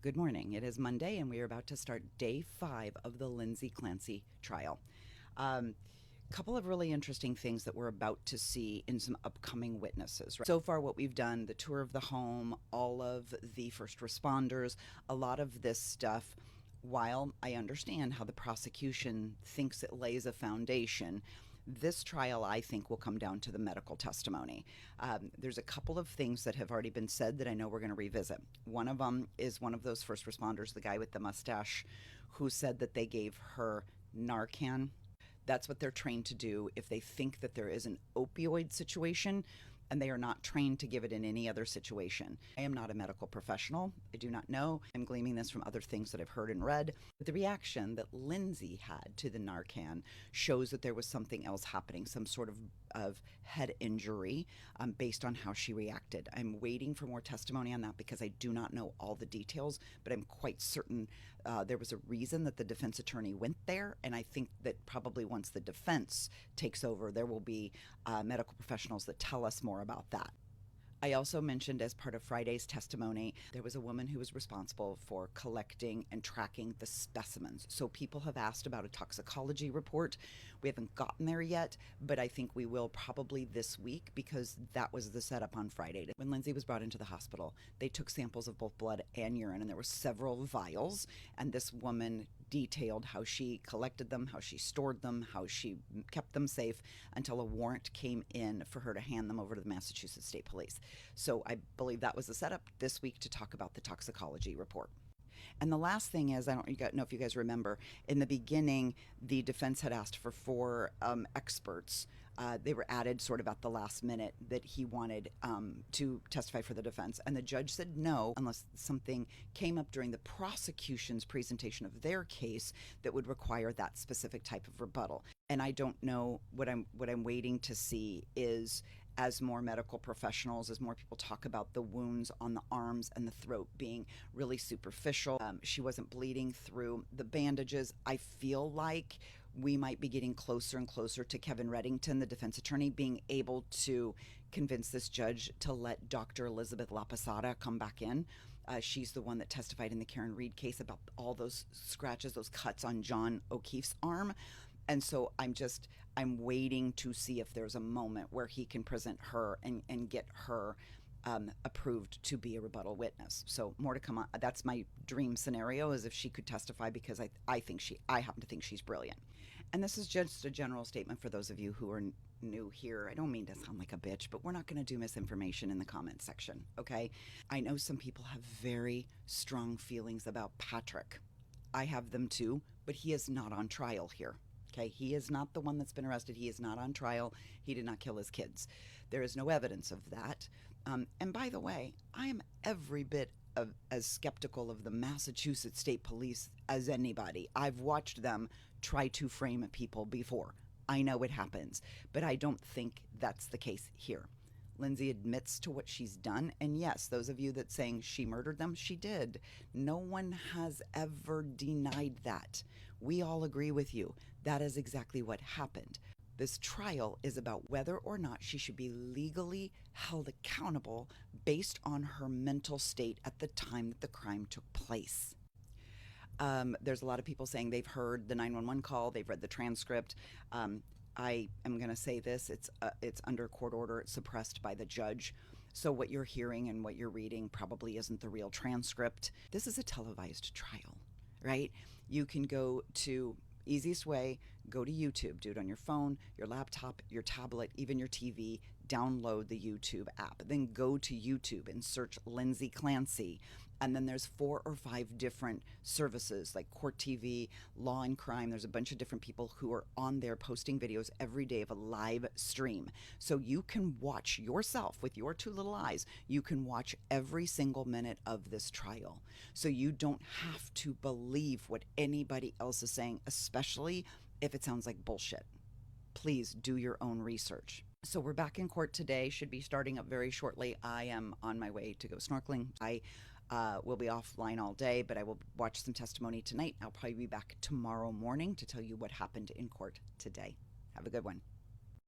Good morning. It is Monday, and we are about to start day 5 of the Lindsay Clancy trial. Couple of really interesting things that we're about to see in some upcoming witnesses. So far, what we've done, the tour of the home, all of the first responders, a lot of this stuff, while I understand how the prosecution thinks it lays a foundation, this trial, I think, will come down to the medical testimony. There's a couple of things that have already been said that I know we're going to revisit. One of them is one of those first responders, the guy with the mustache, who said that they gave her Narcan. That's what they're trained to do if they think that there is an opioid situation, and they are not trained to give it in any other situation. I am not a medical professional. I do not know. I'm gleaning this from other things that I've heard and read. But the reaction that Lindsay had to the Narcan shows that there was something else happening, some sort of head injury, based on how she reacted. I'm waiting for more testimony on that because I do not know all the details, but I'm quite certain there was a reason that the defense attorney went there, and I think that probably once the defense takes over, there will be medical professionals that tell us more about that. I also mentioned as part of Friday's testimony, there was a woman who was responsible for collecting and tracking the specimens. So people have asked about a toxicology report. We haven't gotten there yet, but I think we will probably this week because that was the setup on Friday. When Lindsay was brought into the hospital, they took samples of both blood and urine, and there were several vials, and this woman detailed how she collected them, how she stored them, how she kept them safe until a warrant came in for her to hand them over to the Massachusetts State Police. So I believe that was the setup this week to talk about the toxicology report. And the last thing is, I don't know if you guys remember, in the beginning, the defense had asked for 4 experts. They were added sort of at the last minute that he wanted to testify for the defense. And the judge said no, unless something came up during the prosecution's presentation of their case that would require that specific type of rebuttal. And I don't know, what I'm waiting to see is, as more medical professionals, as more people talk about the wounds on the arms and the throat being really superficial, she wasn't bleeding through the bandages. I feel like we might be getting closer and closer to Kevin Reddington, the defense attorney, being able to convince this judge to let Dr. Elizabeth LaPosada come back in. She's the one that testified in the Karen Reed case about all those scratches, those cuts on John O'Keefe's arm. And so I'm waiting to see if there's a moment where he can present her and get her approved to be a rebuttal witness. So more to come on. That's my dream scenario, is if she could testify, because I happen to think she's brilliant. And this is just a general statement for those of you who are new here. I don't mean to sound like a bitch, but we're not going to do misinformation in the comment section, okay? I know some people have very strong feelings about Patrick. I have them too, but he is not on trial here. Okay, he is not the one that's been arrested. He is not on trial. He did not kill his kids. There is no evidence of that. And by the way, I am every bit as skeptical of the Massachusetts State Police as anybody. I've watched them try to frame people before. I know it happens, but I don't think that's the case here. Lindsay admits to what she's done, and yes, those of you that saying she murdered them, she did. No one has ever denied that. We all agree with you. That is exactly what happened. This trial is about whether or not she should be legally held accountable based on her mental state at the time that the crime took place. There's a lot of people saying they've heard the 911 call, they've read the transcript. I am going to say this, it's under court order, it's suppressed by the judge. So what you're hearing and what you're reading probably isn't the real transcript. This is a televised trial, right? You can go to, easiest way, go to YouTube, do it on your phone, your laptop, your tablet, even your TV, download the YouTube app, then go to YouTube and search Lindsay Clancy. And then there's 4 or 5 different services like Court TV, Law and Crime. There's a bunch of different people who are on there posting videos every day of a live stream. So you can watch yourself with your 2 little eyes. You can watch every single minute of this trial. So you don't have to believe what anybody else is saying, especially if it sounds like bullshit. Please do your own research. So we're back in court today, should be starting up very shortly. I am on my way to go snorkeling. I will be offline all day, but I will watch some testimony tonight. I'll probably be back tomorrow morning to tell you what happened in court today. Have a good one.